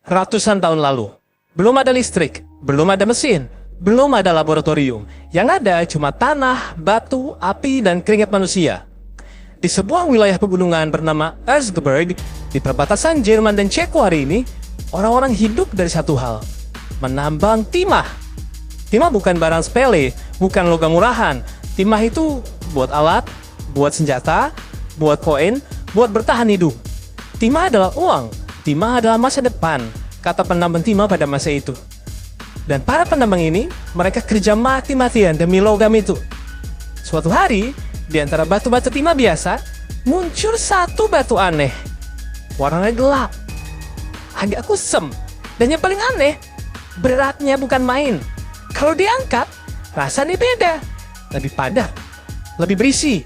ratusan tahun lalu. Belum ada listrik, belum ada mesin, belum ada laboratorium. Yang ada cuma tanah, batu, api, dan keringat manusia. Di sebuah wilayah pegunungan bernama Erzgebirge, di perbatasan Jerman dan Ceko hari ini, orang-orang hidup dari satu hal, menambang timah. Timah bukan barang sepele, bukan logam murahan. Timah itu buat alat, buat senjata, buat koin, buat bertahan hidup. Timah adalah uang, timah adalah masa depan, kata penambang timah pada masa itu. Dan para penambang ini, mereka kerja mati-matian demi logam itu. Suatu hari, di antara batu-batu timah biasa, muncul satu batu aneh. Warnanya gelap, agak kusem, dan yang paling aneh, beratnya bukan main. Kalau diangkat, rasanya beda, lebih padat, lebih berisi.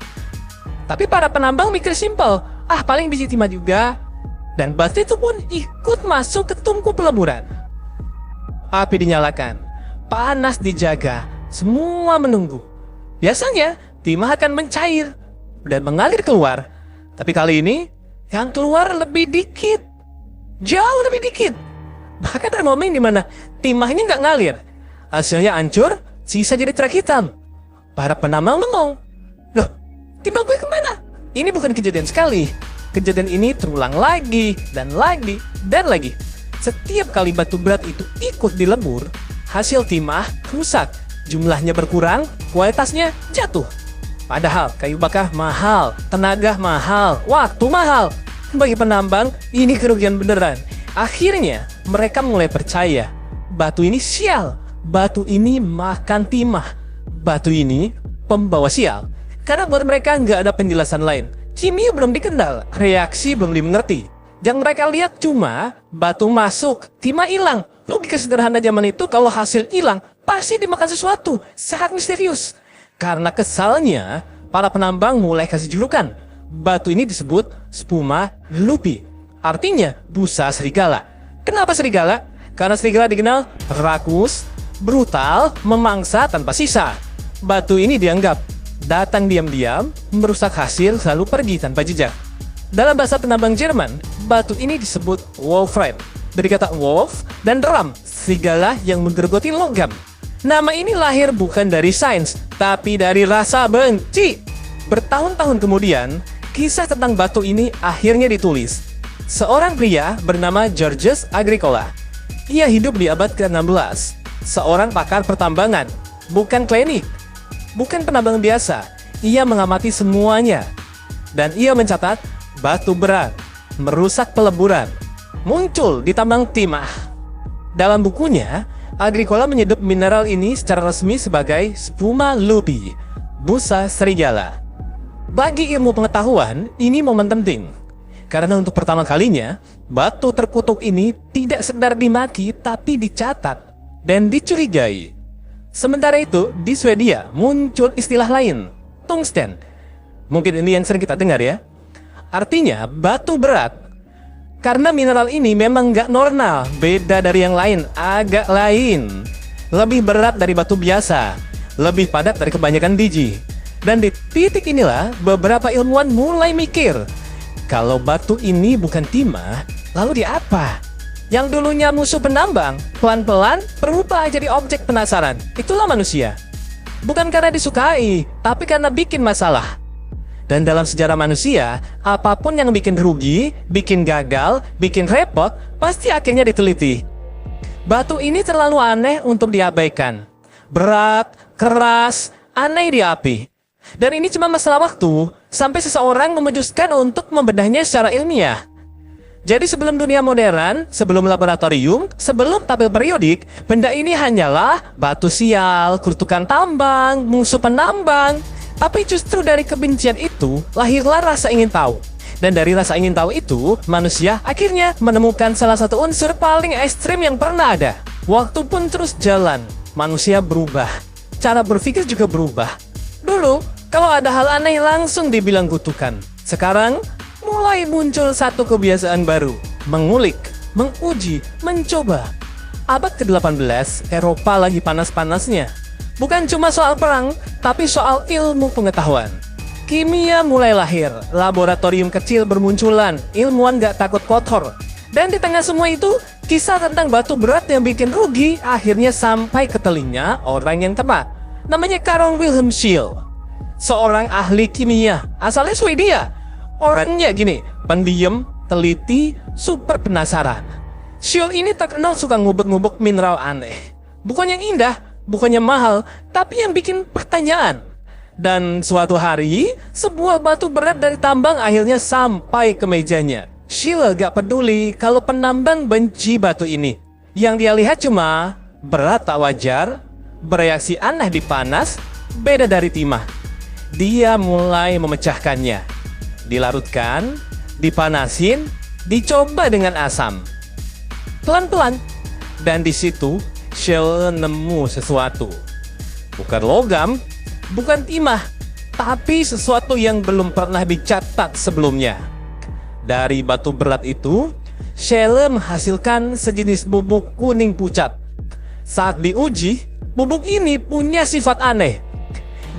Tapi para penambang mikir simpel, paling biji timah juga. Dan batu itu pun ikut masuk ke tungku peleburan. Api dinyalakan, panas dijaga, semua menunggu. Biasanya, timah akan mencair dan mengalir keluar. Tapi kali ini, yang keluar lebih dikit. Jauh lebih dikit. Bahkan ada momen di mana timah ini nggak ngalir. Hasilnya hancur, sisa jadi trek hitam. Para penambang bengong. Loh, timah gue kemana? Ini bukan kejadian sekali. Kejadian ini terulang lagi, dan lagi, dan lagi. Setiap kali batu berat itu ikut dilebur, hasil timah rusak. Jumlahnya berkurang, kualitasnya jatuh. Padahal kayu bakar mahal, tenaga mahal, waktu mahal. Bagi penambang, ini kerugian beneran. Akhirnya, mereka mulai percaya. Batu ini sial. Batu ini makan timah. Batu ini pembawa sial. Karena buat mereka nggak ada penjelasan lain. Kimia belum dikenal, reaksi belum dimengerti. Yang mereka lihat cuma batu masuk, timah hilang. Logika sederhana zaman itu kalau hasil hilang, pasti dimakan sesuatu. Sangat misterius. Karena kesalnya, para penambang mulai kasih julukan. Batu ini disebut spuma lupi. Artinya busa serigala. Kenapa serigala? Karena serigala dikenal rakus, brutal, memangsa tanpa sisa. Batu ini dianggap datang diam-diam, merusak hasil, lalu pergi tanpa jejak. Dalam bahasa penambang Jerman, batu ini disebut Wolfram. Dari kata wolf dan ram, serigala yang menggerogoti logam. Nama ini lahir bukan dari sains, tapi dari rasa benci. Bertahun-tahun kemudian, kisah tentang batu ini akhirnya ditulis. Seorang pria bernama Georges Agricola. Ia hidup di abad ke-16. Seorang pakar pertambangan, bukan klinik, bukan penambang biasa. Ia mengamati semuanya. Dan ia mencatat batu berat merusak peleburan, muncul di tambang timah. Dalam bukunya, Agricola menyebut mineral ini secara resmi sebagai spuma lupi, busa serigala. Bagi ilmu pengetahuan, ini momen penting. Karena untuk pertama kalinya, batu terkutuk ini tidak sekedar dimaki, tapi dicatat dan dicurigai. Sementara itu, di Swedia muncul istilah lain, tungsten. Mungkin ini yang sering kita dengar ya. Artinya, batu berat. Karena mineral ini memang nggak normal, beda dari yang lain, agak lain. Lebih berat dari batu biasa, lebih padat dari kebanyakan biji. Dan di titik inilah, beberapa ilmuwan mulai mikir, kalau batu ini bukan timah, lalu dia apa? Yang dulunya musuh penambang, pelan-pelan berubah jadi objek penasaran. Itulah manusia. Bukan karena disukai, tapi karena bikin masalah. Dan dalam sejarah manusia, apapun yang bikin rugi, bikin gagal, bikin repot, pasti akhirnya diteliti. Batu ini terlalu aneh untuk diabaikan. Berat, keras, aneh di api. Dan ini cuma masalah waktu, sampai seseorang memutuskan untuk membedahnya secara ilmiah. Jadi sebelum dunia modern, sebelum laboratorium, sebelum tabel periodik, benda ini hanyalah batu sial, kutukan tambang, musuh penambang. Tapi justru dari kebencian itu, lahirlah rasa ingin tahu. Dan dari rasa ingin tahu itu, manusia akhirnya menemukan salah satu unsur paling ekstrim yang pernah ada. Waktu pun terus jalan, manusia berubah. Cara berpikir juga berubah. Dulu, kalau ada hal aneh langsung dibilang kutukan. Sekarang, mulai muncul satu kebiasaan baru. Mengulik, menguji, mencoba. Abad ke-18, Eropa lagi panas-panasnya. Bukan cuma soal perang, tapi soal ilmu pengetahuan. Kimia mulai lahir, laboratorium kecil bermunculan, ilmuwan gak takut kotor. Dan di tengah semua itu, kisah tentang batu berat yang bikin rugi akhirnya sampai ke telinga orang yang tepat. Namanya Carl Wilhelm Scheele, seorang ahli kimia, asalnya Swedia. Orangnya gini, pendiam, teliti, super penasaran. Scheele ini terkenal suka ngubek-ngubek mineral aneh. Bukan yang indah, bukannya mahal, tapi yang bikin pertanyaan. Dan suatu hari, sebuah batu berat dari tambang akhirnya sampai ke mejanya. Scheele gak peduli kalau penambang benci batu ini. Yang dia lihat cuma berat tak wajar, bereaksi aneh di panas, beda dari timah. Dia mulai memecahkannya. Dilarutkan, dipanasin, dicoba dengan asam. Pelan-pelan. Dan di situ, Scheele nemu sesuatu. Bukan logam, bukan timah, tapi sesuatu yang belum pernah dicatat sebelumnya. Dari batu berat itu, Scheele menghasilkan sejenis bubuk kuning pucat. Saat diuji, bubuk ini punya sifat aneh.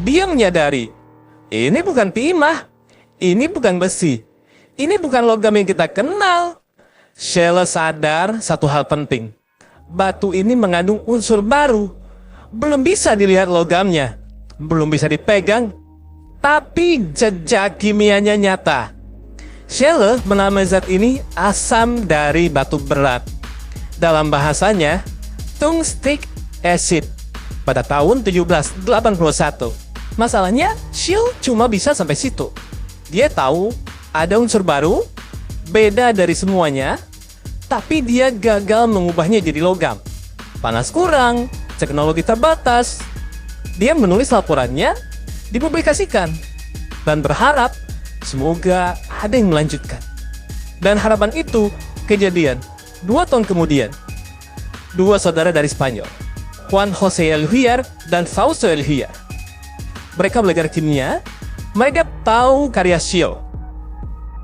Dia menyadari, ini bukan timah, ini bukan besi, ini bukan logam yang kita kenal. Scheele sadar satu hal penting. Batu ini mengandung unsur baru. Belum bisa dilihat logamnya, belum bisa dipegang, tapi jejak kimianya nyata. Scheele menamai zat ini asam dari batu berat. Dalam bahasanya, tungstic acid pada tahun 1781. Masalahnya, Scheele cuma bisa sampai situ. Dia tahu ada unsur baru, beda dari semuanya, tapi dia gagal mengubahnya jadi logam. Panas kurang, teknologi terbatas. Dia menulis laporannya, dipublikasikan, dan berharap semoga ada yang melanjutkan. Dan harapan itu kejadian 2 tahun kemudian. 2 saudara dari Spanyol, Juan José Elhujar dan Fausto Elhujar. Mereka belajar kimia, mereka tahu karya Scheele,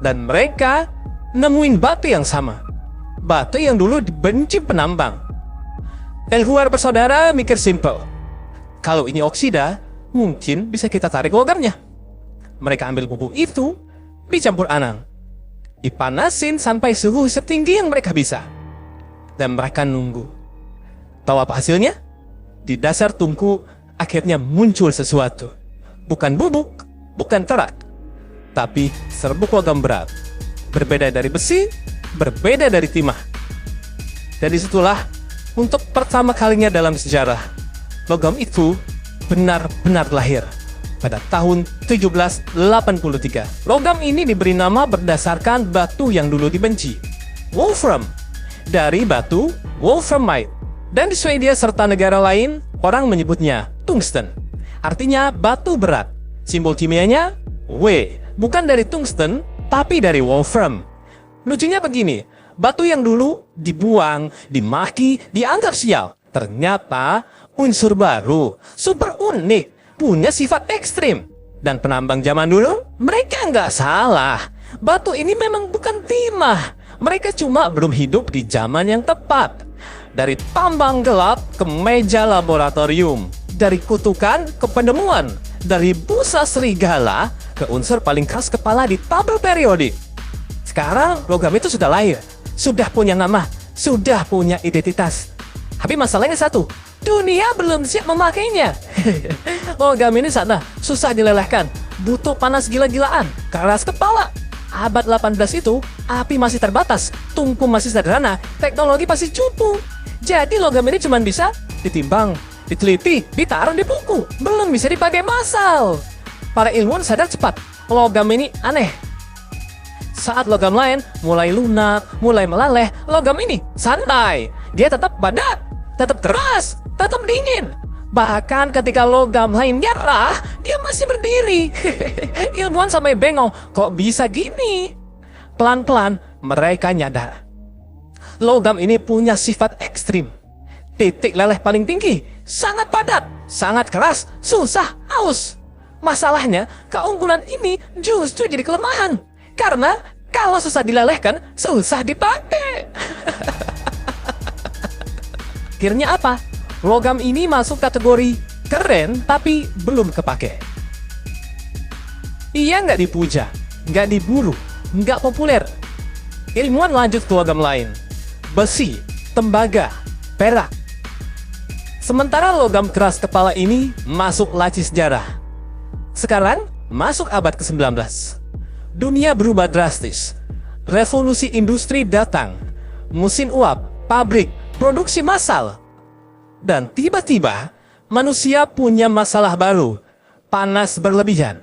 dan mereka nemuin batu yang sama. Batu yang dulu dibenci penambang. Elhujar bersaudara mikir simple. Kalau ini oksida, mungkin bisa kita tarik logamnya. Mereka ambil bubuk itu, dicampur anang, dipanasin sampai suhu setinggi yang mereka bisa. Dan mereka nunggu. Tahu apa hasilnya? Di dasar tungku akhirnya muncul sesuatu. Bukan bubuk, bukan terak, tapi serbuk logam berat. Berbeda dari besi, berbeda dari timah. Dari situlah, untuk pertama kalinya dalam sejarah, logam itu benar-benar lahir. Pada tahun 1783, logam ini diberi nama berdasarkan batu yang dulu dibenci, wolfram, dari batu wolframite. Dan di Swedia serta negara lain, orang menyebutnya tungsten, artinya batu berat. Simbol kimianya W, bukan dari tungsten, tapi dari wolfram. Lucunya begini, batu yang dulu dibuang, dimaki, dianggap sial, ternyata unsur baru, super unik, punya sifat ekstrim. Dan penambang zaman dulu, mereka nggak salah. Batu ini memang bukan timah. Mereka cuma belum hidup di zaman yang tepat. Dari tambang gelap ke meja laboratorium. Dari kutukan ke penemuan. Dari busa serigala ke unsur paling keras kepala di tabel periodik. Sekarang logam itu sudah lahir, sudah punya nama, sudah punya identitas. Tapi masalahnya satu, dunia belum siap memakainya. Logam ini sana, susah dilelehkan, butuh panas gila-gilaan, keras kepala. Abad 18 itu, api masih terbatas, tungku masih sederhana, teknologi masih cupu. Jadi logam ini cuma bisa ditimbang, diteliti, ditaruh di buku, belum bisa dipakai massal. Para ilmuwan sadar cepat, logam ini aneh. Saat logam lain mulai lunak, mulai melaleh, logam ini santai. Dia tetap padat, tetap keras, tetap dingin. Bahkan ketika logam lain nyerah, dia masih berdiri. Ilmuwan sampai bengong, kok bisa gini? Pelan-pelan mereka nyadar. Logam ini punya sifat ekstrim. Titik leleh paling tinggi, sangat padat, sangat keras, susah, aus. Masalahnya, keunggulan ini justru jadi kelemahan. Karena kalau susah dilelehkan, susah dipakai. Akhirnya apa? Logam ini masuk kategori keren tapi belum kepake. Ia nggak dipuja, nggak diburu, nggak populer. ilmuwan lanjut ke logam lain, besi, tembaga, perak. Sementara logam keras kepala ini masuk laci sejarah. Sekarang masuk abad ke-19. Dunia berubah drastis. Revolusi industri datang. Mesin uap, pabrik, produksi massal. Dan tiba-tiba manusia punya masalah baru. Panas berlebihan.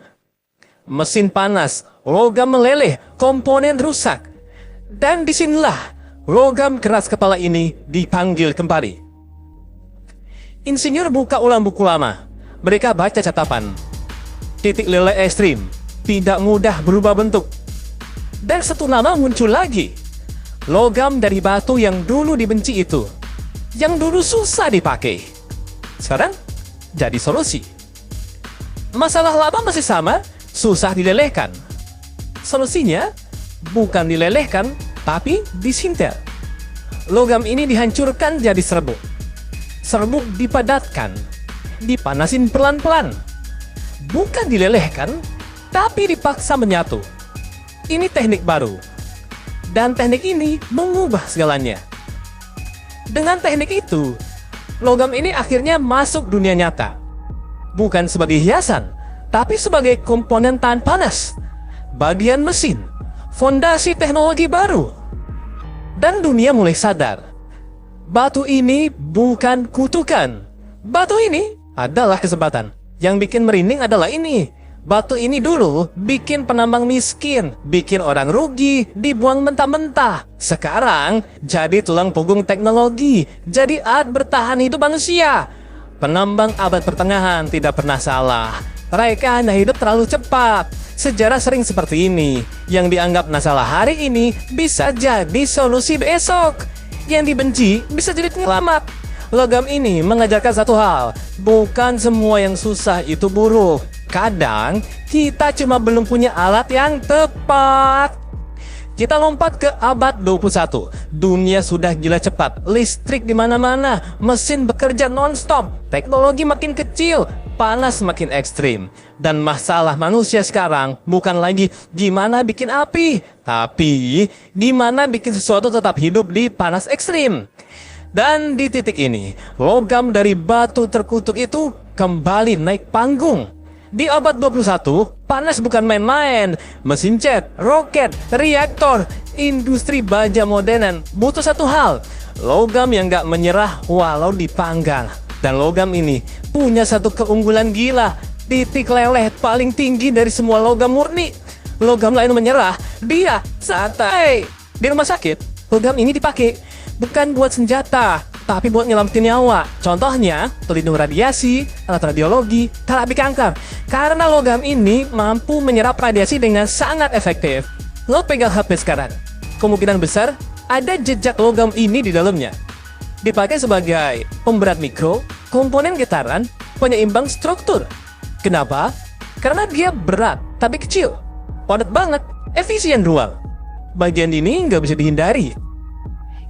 Mesin panas, logam meleleh, komponen rusak. Dan disinilah logam keras kepala ini dipanggil kembali. Insinyur buka ulang buku lama. Mereka baca catatan. Titik leleh ekstrim, tidak mudah berubah bentuk. Dan satu nama muncul lagi. Logam dari batu yang dulu dibenci itu. Yang dulu susah dipakai. Sekarang jadi solusi. Masalah lama masih sama, susah dilelehkan. Solusinya bukan dilelehkan, tapi disinter. Logam ini dihancurkan jadi serbuk. Serbuk dipadatkan, dipanasin pelan-pelan. Bukan dilelehkan, tapi dipaksa menyatu. Ini teknik baru. Dan teknik ini mengubah segalanya. Dengan teknik itu, logam ini akhirnya masuk dunia nyata. Bukan sebagai hiasan, tapi sebagai komponen tahan panas, bagian mesin, fondasi teknologi baru. Dan dunia mulai sadar, batu ini bukan kutukan. Batu ini adalah kesempatan. Yang bikin merinding adalah ini. Batu ini dulu bikin penambang miskin, bikin orang rugi, dibuang mentah-mentah. Sekarang jadi tulang punggung teknologi, jadi alat bertahan hidup manusia. Penambang abad pertengahan tidak pernah salah. Mereka hanya hidup terlalu cepat. Sejarah sering seperti ini. Yang dianggap masalah hari ini bisa jadi solusi besok. Yang dibenci bisa jadi penyelamat. Logam ini mengajarkan satu hal. Bukan semua yang susah itu buruk. Kadang kita cuma belum punya alat yang tepat. Kita lompat ke abad 21. Dunia sudah gila cepat. Listrik di mana-mana. Mesin bekerja non-stop. Teknologi makin kecil. Panas makin ekstrim. Dan masalah manusia sekarang bukan lagi gimana bikin api, tapi gimana bikin sesuatu tetap hidup di panas ekstrim. Dan di titik ini, logam dari batu terkutuk itu kembali naik panggung. Di abad 21, panas bukan main-main. Mesin jet, roket, reaktor, industri baja modernan butuh satu hal. Logam yang gak menyerah walau dipanggang. Dan logam ini punya satu keunggulan gila. Titik leleh paling tinggi dari semua logam murni. Logam lain menyerah, dia santai. Di rumah sakit, logam ini dipakai bukan buat senjata, tapi buat nyelamatin nyawa. Contohnya, pelindung radiasi, alat radiologi, terapi kanker. Karena logam ini mampu menyerap radiasi dengan sangat efektif. Lo pegang HP sekarang, kemungkinan besar ada jejak logam ini di dalamnya. Dipakai sebagai pemberat mikro, komponen getaran, penyeimbang struktur. Kenapa? Karena dia berat, tapi kecil. Padat banget, efisien ruang. Bagian ini nggak bisa dihindari.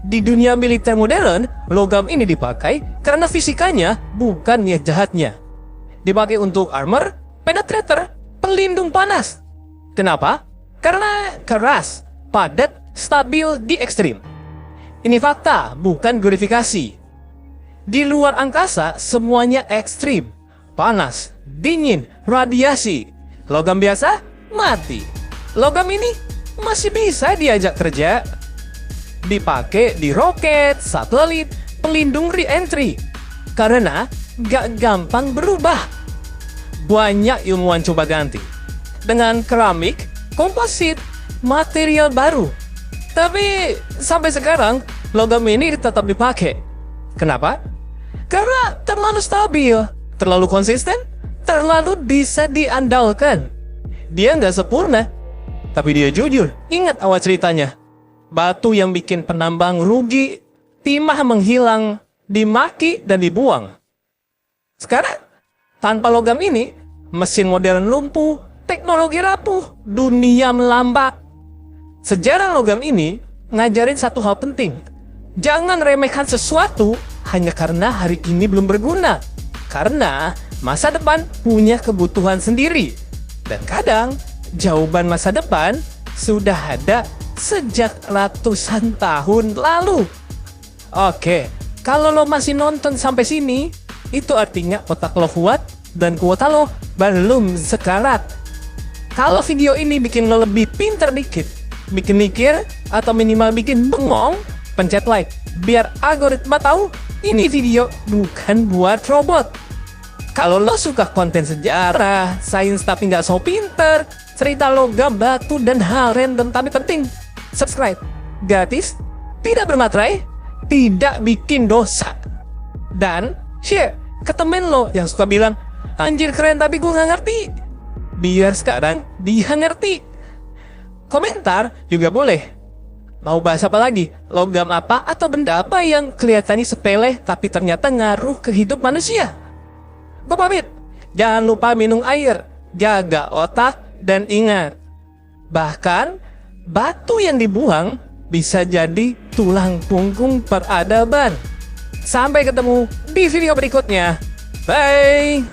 Di dunia militer modern, logam ini dipakai karena fisikanya bukan niat jahatnya. Dipakai untuk armor, penetrator, pelindung panas. Kenapa? Karena keras, padat, stabil di ekstrim. Ini fakta, bukan glorifikasi. Di luar angkasa, semuanya ekstrim. Panas, dingin, radiasi. Logam biasa, mati. Logam ini masih bisa diajak kerja. Dipakai di roket, satelit, pelindung re-entry. Karena gak gampang berubah. Banyak ilmuwan coba ganti. Dengan keramik, komposit, material baru. Tapi sampai sekarang, logam ini tetap dipakai. Kenapa? Karena terlalu stabil, terlalu konsisten, terlalu bisa diandalkan. Dia nggak sempurna, tapi dia jujur. Ingat awal ceritanya. Batu yang bikin penambang rugi, timah menghilang, dimaki dan dibuang. Sekarang, tanpa logam ini, mesin modern lumpuh, teknologi rapuh, dunia melambat. Sejarah logam ini ngajarin satu hal penting. Jangan remehkan sesuatu hanya karena hari ini belum berguna. Karena masa depan punya kebutuhan sendiri. Dan kadang, jawaban masa depan sudah ada sejak ratusan tahun lalu. Oke, kalau lo masih nonton sampai sini, itu artinya otak lo kuat dan kuota lo belum sekarat. Kalau video ini bikin lo lebih pinter dikit, bikin mikir, atau minimal bikin bengong, pencet like, biar algoritma tahu ini video bukan buat robot. Kalau lo suka konten sejarah, sains tapi nggak so pinter, cerita logam, batu, dan hal random tapi penting, subscribe. Gratis, tidak bermaterai, tidak bikin dosa. Dan share ke temen lo yang suka bilang, anjir keren tapi gue nggak ngerti. Biar sekarang dia ngerti. Komentar juga boleh. Mau bahas apa lagi? Logam apa atau benda apa yang kelihatannya sepele tapi ternyata ngaruh ke hidup manusia? Gue pamit. Jangan lupa minum air, jaga otak, dan ingat, bahkan batu yang dibuang bisa jadi tulang punggung peradaban. Sampai ketemu di video berikutnya. Bye!